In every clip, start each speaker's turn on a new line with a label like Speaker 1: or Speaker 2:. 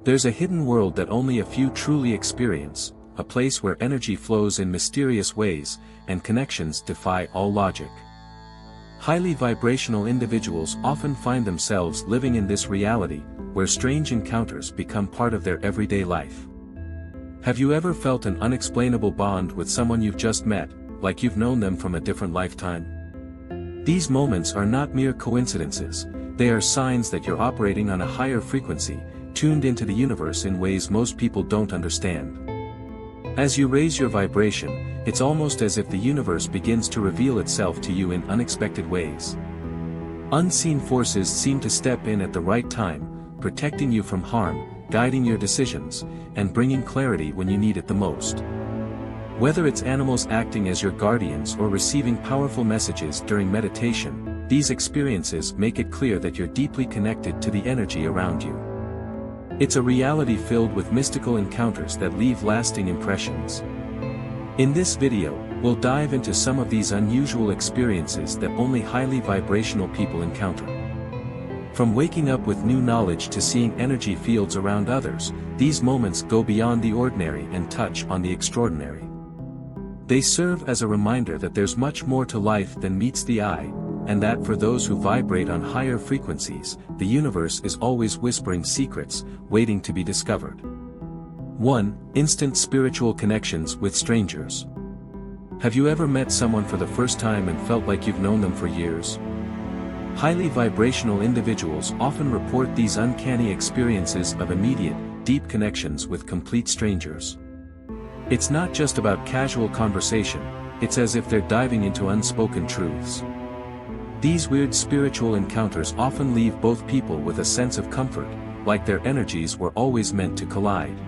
Speaker 1: There's a hidden world that only a few truly experience, a place where energy flows in mysterious ways, and connections defy all logic. Highly vibrational individuals often find themselves living in this reality, where strange encounters become part of their everyday life. Have you ever felt an unexplainable bond with someone you've just met, like you've known them from a different lifetime? These moments are not mere coincidences, they are signs that you're operating on a higher frequency, tuned into the universe in ways most people don't understand. As you raise your vibration, it's almost as if the universe begins to reveal itself to you in unexpected ways. Unseen forces seem to step in at the right time, protecting you from harm, guiding your decisions, and bringing clarity when you need it the most. Whether it's animals acting as your guardians or receiving powerful messages during meditation, these experiences make it clear that you're deeply connected to the energy around you. It's a reality filled with mystical encounters that leave lasting impressions. In this video, we'll dive into some of these unusual experiences that only highly vibrational people encounter. From waking up with new knowledge to seeing energy fields around others, these moments go beyond the ordinary and touch on the extraordinary. They serve as a reminder that there's much more to life than meets the eye, and that for those who vibrate on higher frequencies, the universe is always whispering secrets, waiting to be discovered. 1. Instant spiritual connections with strangers. Have you ever met someone for the first time and felt like you've known them for years? Highly vibrational individuals often report these uncanny experiences of immediate, deep connections with complete strangers. It's not just about casual conversation, it's as if they're diving into unspoken truths. These weird spiritual encounters often leave both people with a sense of comfort, like their energies were always meant to collide.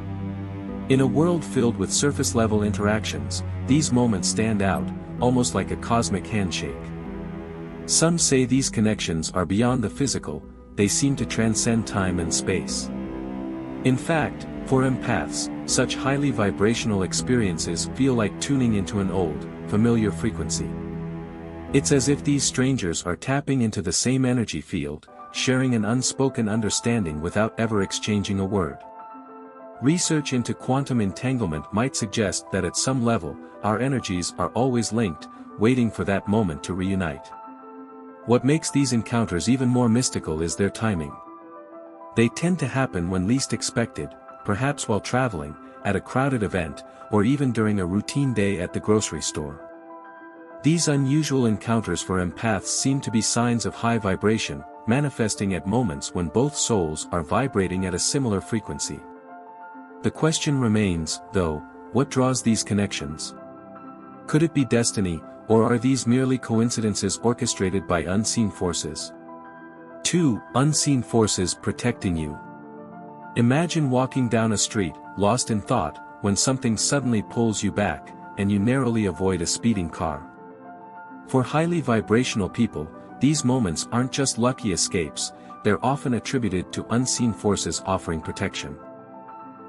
Speaker 1: In a world filled with surface-level interactions, these moments stand out, almost like a cosmic handshake. Some say these connections are beyond the physical, they seem to transcend time and space. In fact, for empaths, such highly vibrational experiences feel like tuning into an old, familiar frequency. It's as if these strangers are tapping into the same energy field, sharing an unspoken understanding without ever exchanging a word. Research into quantum entanglement might suggest that at some level, our energies are always linked, waiting for that moment to reunite. What makes these encounters even more mystical is their timing. They tend to happen when least expected, perhaps while traveling, at a crowded event, or even during a routine day at the grocery store. These unusual encounters for empaths seem to be signs of high vibration, manifesting at moments when both souls are vibrating at a similar frequency. The question remains, though, what draws these connections? Could it be destiny, or are these merely coincidences orchestrated by unseen forces? 2. Unseen forces protecting you. Imagine walking down a street, lost in thought, when something suddenly pulls you back, and you narrowly avoid a speeding car. For highly vibrational people, these moments aren't just lucky escapes, they're often attributed to unseen forces offering protection.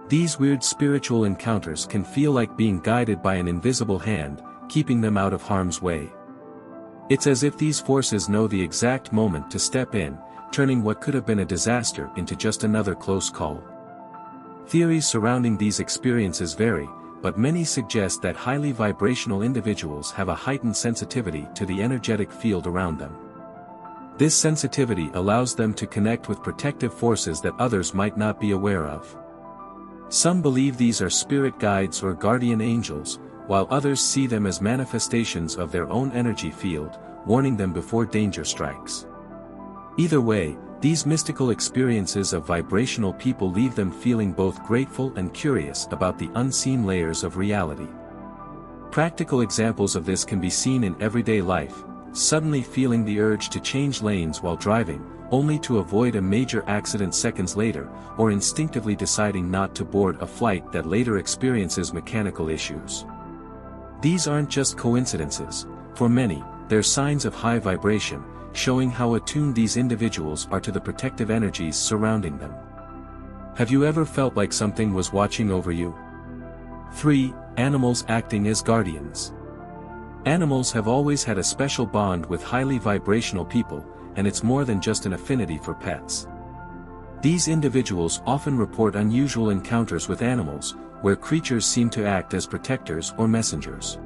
Speaker 1: These weird spiritual encounters can feel like being guided by an invisible hand, keeping them out of harm's way. It's as if these forces know the exact moment to step in, turning what could have been a disaster into just another close call. Theories surrounding these experiences vary, but many suggest that highly vibrational individuals have a heightened sensitivity to the energetic field around them. This sensitivity allows them to connect with protective forces that others might not be aware of. Some believe these are spirit guides or guardian angels, while others see them as manifestations of their own energy field, warning them before danger strikes. Either way, these mystical experiences of vibrational people leave them feeling both grateful and curious about the unseen layers of reality. Practical examples of this can be seen in everyday life, suddenly feeling the urge to change lanes while driving, only to avoid a major accident seconds later, or instinctively deciding not to board a flight that later experiences mechanical issues. These aren't just coincidences, for many, they're signs of high vibration, showing how attuned these individuals are to the protective energies surrounding them. Have you ever felt like something was watching over you? 3. Animals acting as guardians. Animals have always had a special bond with highly vibrational people, and it's more than just an affinity for pets. These individuals often report unusual encounters with animals, where creatures seem to act as protectors or messengers.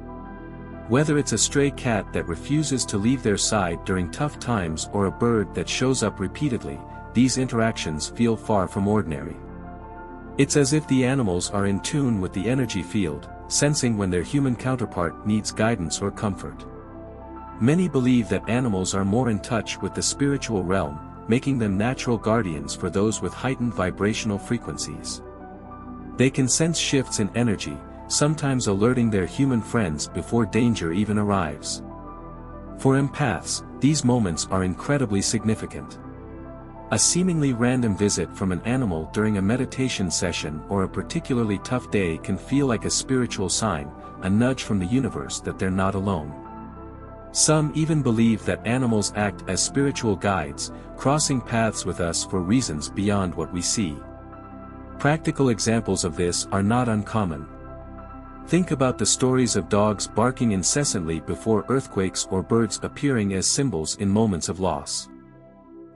Speaker 1: Whether it's a stray cat that refuses to leave their side during tough times or a bird that shows up repeatedly, these interactions feel far from ordinary. It's as if the animals are in tune with the energy field, sensing when their human counterpart needs guidance or comfort. Many believe that animals are more in touch with the spiritual realm, making them natural guardians for those with heightened vibrational frequencies. They can sense shifts in energy, sometimes alerting their human friends before danger even arrives. For empaths, these moments are incredibly significant. A seemingly random visit from an animal during a meditation session or a particularly tough day can feel like a spiritual sign, a nudge from the universe that they're not alone. Some even believe that animals act as spiritual guides, crossing paths with us for reasons beyond what we see. Practical examples of this are not uncommon. Think about the stories of dogs barking incessantly before earthquakes or birds appearing as symbols in moments of loss.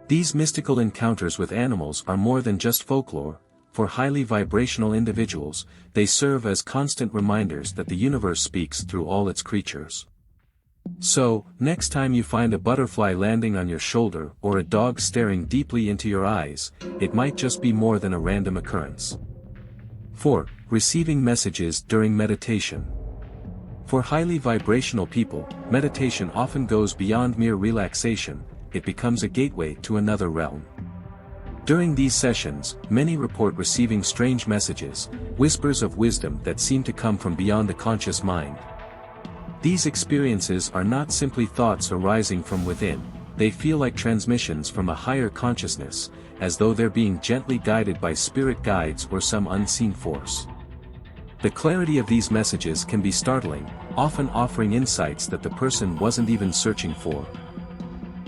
Speaker 1: These mystical encounters with animals are more than just folklore. For highly vibrational individuals, they serve as constant reminders that the universe speaks through all its creatures. So, next time you find a butterfly landing on your shoulder or a dog staring deeply into your eyes, it might just be more than a random occurrence. 4. Receiving messages during meditation. For highly vibrational people, meditation often goes beyond mere relaxation. It becomes a gateway to another realm. During these sessions, many report receiving strange messages, whispers of wisdom that seem to come from beyond the conscious mind. These experiences are not simply thoughts arising from within, they feel like transmissions from a higher consciousness, as though they're being gently guided by spirit guides or some unseen force. The clarity of these messages can be startling, often offering insights that the person wasn't even searching for.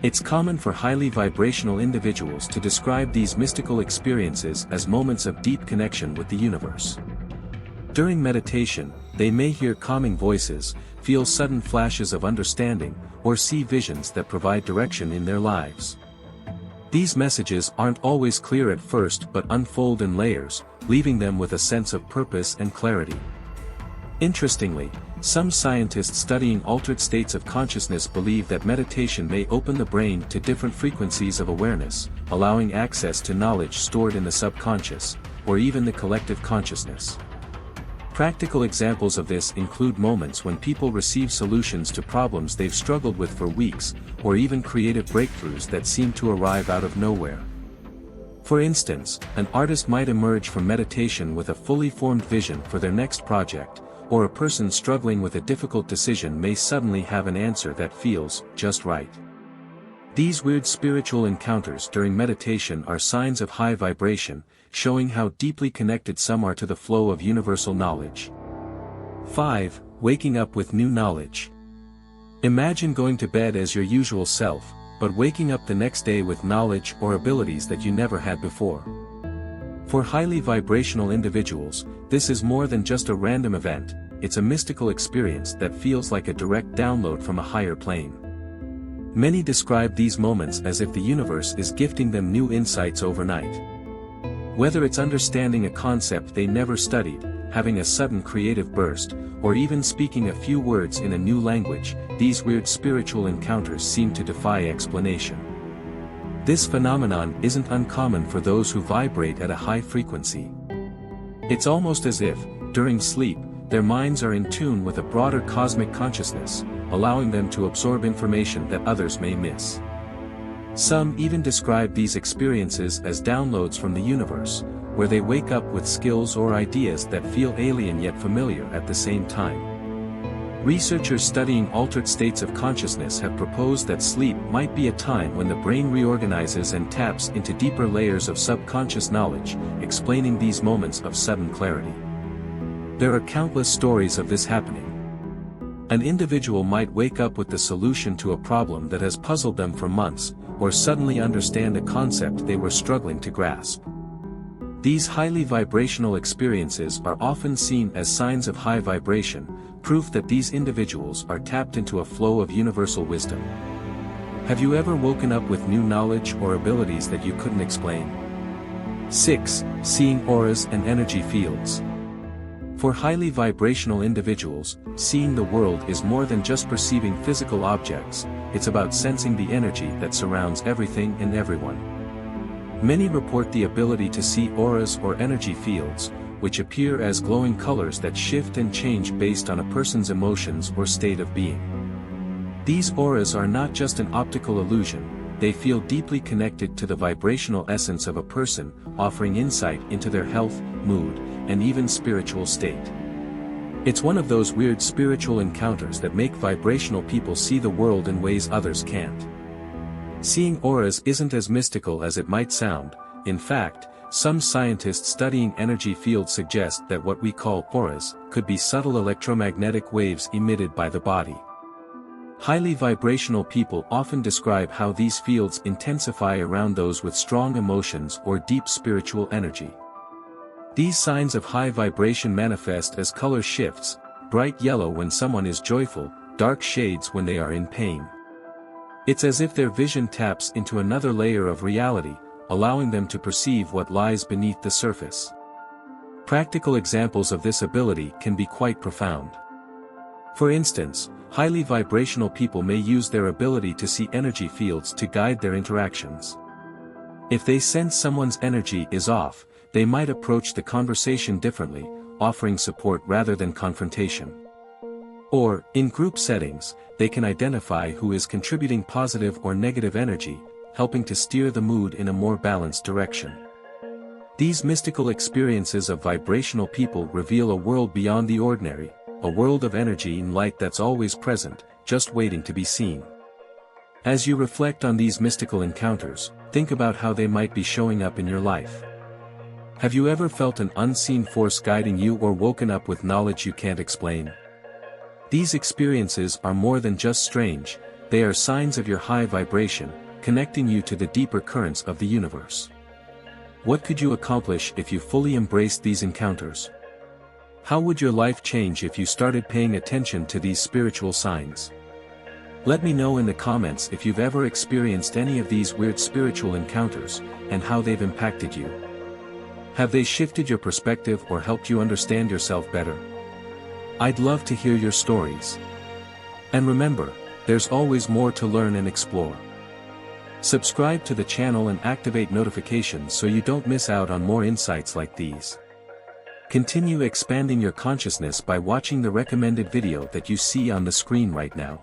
Speaker 1: It's common for highly vibrational individuals to describe these mystical experiences as moments of deep connection with the universe. During meditation, they may hear calming voices, feel sudden flashes of understanding, or see visions that provide direction in their lives. These messages aren't always clear at first but unfold in layers, leaving them with a sense of purpose and clarity. Interestingly, some scientists studying altered states of consciousness believe that meditation may open the brain to different frequencies of awareness, allowing access to knowledge stored in the subconscious, or even the collective consciousness. Practical examples of this include moments when people receive solutions to problems they've struggled with for weeks, or even creative breakthroughs that seem to arrive out of nowhere. For instance, an artist might emerge from meditation with a fully formed vision for their next project, or a person struggling with a difficult decision may suddenly have an answer that feels just right. These weird spiritual encounters during meditation are signs of high vibration, showing how deeply connected some are to the flow of universal knowledge. 5. Waking up with new knowledge. Imagine going to bed as your usual self, but waking up the next day with knowledge or abilities that you never had before. For highly vibrational individuals, this is more than just a random event, it's a mystical experience that feels like a direct download from a higher plane. Many describe these moments as if the universe is gifting them new insights overnight. Whether it's understanding a concept they never studied, having a sudden creative burst, or even speaking a few words in a new language, these weird spiritual encounters seem to defy explanation. This phenomenon isn't uncommon for those who vibrate at a high frequency. It's almost as if, during sleep, their minds are in tune with a broader cosmic consciousness, allowing them to absorb information that others may miss. Some even describe these experiences as downloads from the universe, where they wake up with skills or ideas that feel alien yet familiar at the same time. Researchers studying altered states of consciousness have proposed that sleep might be a time when the brain reorganizes and taps into deeper layers of subconscious knowledge, explaining these moments of sudden clarity. There are countless stories of this happening. An individual might wake up with the solution to a problem that has puzzled them for months, or suddenly understand a concept they were struggling to grasp. These highly vibrational experiences are often seen as signs of high vibration, proof that these individuals are tapped into a flow of universal wisdom. Have you ever woken up with new knowledge or abilities that you couldn't explain? 6. Seeing auras and energy fields. For highly vibrational individuals, seeing the world is more than just perceiving physical objects, it's about sensing the energy that surrounds everything and everyone. Many report the ability to see auras or energy fields, which appear as glowing colors that shift and change based on a person's emotions or state of being. These auras are not just an optical illusion, they feel deeply connected to the vibrational essence of a person, offering insight into their health, mood, and even spiritual state. It's one of those weird spiritual encounters that make vibrational people see the world in ways others can't. Seeing auras isn't as mystical as it might sound. In fact, some scientists studying energy fields suggest that what we call auras could be subtle electromagnetic waves emitted by the body. Highly vibrational people often describe how these fields intensify around those with strong emotions or deep spiritual energy. These signs of high vibration manifest as color shifts, bright yellow when someone is joyful, dark shades when they are in pain. It's as if their vision taps into another layer of reality, allowing them to perceive what lies beneath the surface. Practical examples of this ability can be quite profound. For instance, highly vibrational people may use their ability to see energy fields to guide their interactions. If they sense someone's energy is off, they might approach the conversation differently, offering support rather than confrontation. Or, in group settings, they can identify who is contributing positive or negative energy, helping to steer the mood in a more balanced direction. These mystical experiences of vibrational people reveal a world beyond the ordinary, a world of energy and light that's always present, just waiting to be seen. As you reflect on these mystical encounters, think about how they might be showing up in your life. Have you ever felt an unseen force guiding you or woken up with knowledge you can't explain? These experiences are more than just strange, they are signs of your high vibration, connecting you to the deeper currents of the universe. What could you accomplish if you fully embraced these encounters? How would your life change if you started paying attention to these spiritual signs? Let me know in the comments if you've ever experienced any of these weird spiritual encounters, and how they've impacted you. Have they shifted your perspective or helped you understand yourself better? I'd love to hear your stories. And remember, there's always more to learn and explore. Subscribe to the channel and activate notifications so you don't miss out on more insights like these. Continue expanding your consciousness by watching the recommended video that you see on the screen right now.